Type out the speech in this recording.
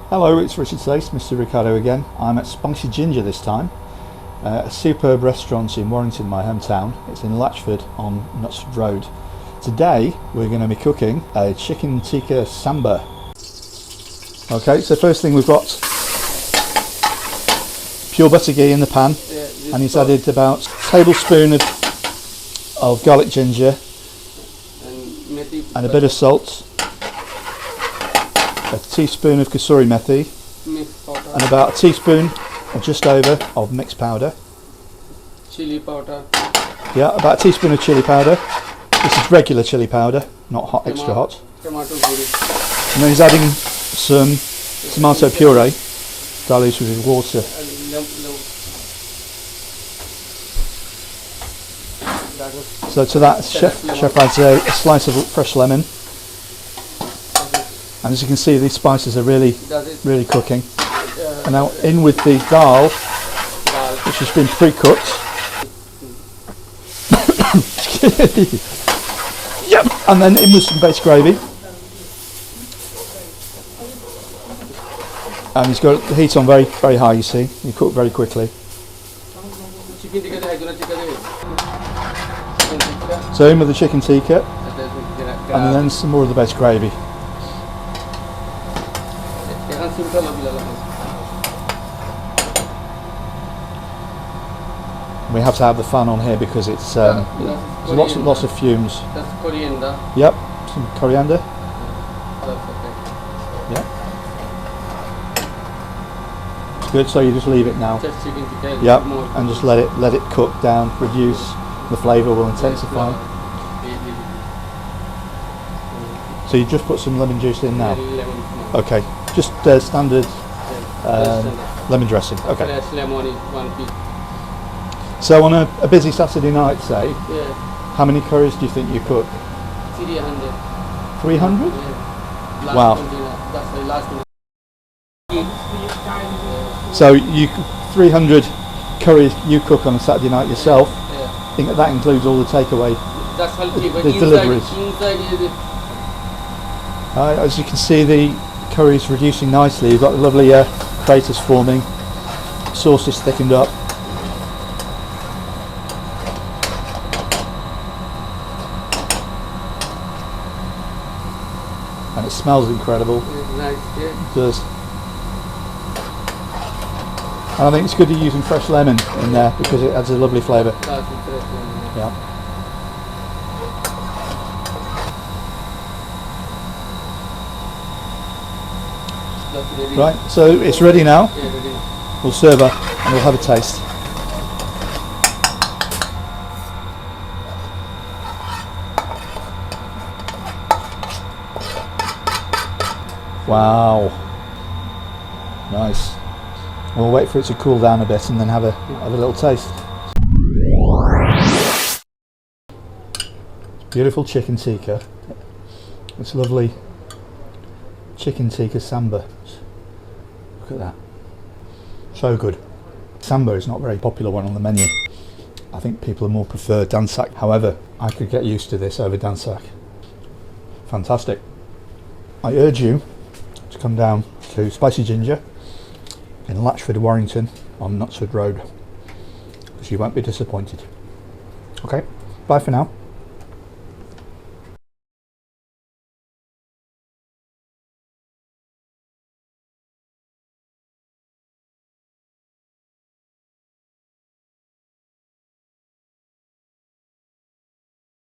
Hello, it's Richard Sayce, Misty Ricardo again. I'm at Spicy Ginger this time, a superb restaurant in Warrington, my hometown. It's in Latchford on Knutsford Rd. Today we're going to be cooking a chicken Tikka Samber. Okay, so first thing we've got pure butter ghee in the pan, and he's added about a tablespoon of garlic ginger and a bit of salt, a teaspoon of kasuri methi, and about a teaspoon or just over of mixed powder. Chili powder. Yeah, about a teaspoon of chili powder. This is regular chili powder, not hot, extra hot. Tomato puree. And then he's adding some tomato puree diluted with water. So to that, Chef adds a slice of fresh lemon. And as you can see, these spices are really cooking. And now in with the dal, which has been pre-cooked. Yep. And then in with some base gravy. And he's got the heat on very high, you see. You cook very quickly. So in with the chicken tikka, and then some more of the base gravy. We have to have the fan on here because it's there's lots of fumes. That's coriander. Yep, some coriander. Yeah. It's good. So you just leave it now. Just chicken tikka. Yep, and just let it cook down. Reduce the flavour will intensify. So you just put some lemon juice in now. Okay, just standard lemon dressing. Okay. Lemon is 1 piece. So on a busy Saturday night, say, Yeah. how many curries do you think you cook? 300. 300? Yeah. Wow. That's the last one. So you 300 curries you cook on a Saturday night yourself. Yeah. I think that includes all the takeaway, That's healthy, but the deliveries. inside is As you can see, the curry is reducing nicely. You've got the lovely craters forming. Sauce is thickened up. And it smells incredible. nice, yeah. It does. And I think it's good you're using fresh lemon in there because it adds a lovely flavour. That's interesting. Yeah. Right, so it's ready now. Yeah, ready. We'll serve her and we'll have a taste. Wow. Nice. We'll wait for it to cool down a bit and then have a little taste. Beautiful chicken tikka. It's lovely chicken tikka samber. Look at that. So good. Samber is not a very popular one on the menu. I think people more prefer dhansak. However, I could get used to this over dhansak. Fantastic. I urge you to come down to Spicy Ginger in Latchford, Warrington on Knutsford Rd, because you won't be disappointed. Okay, bye for now.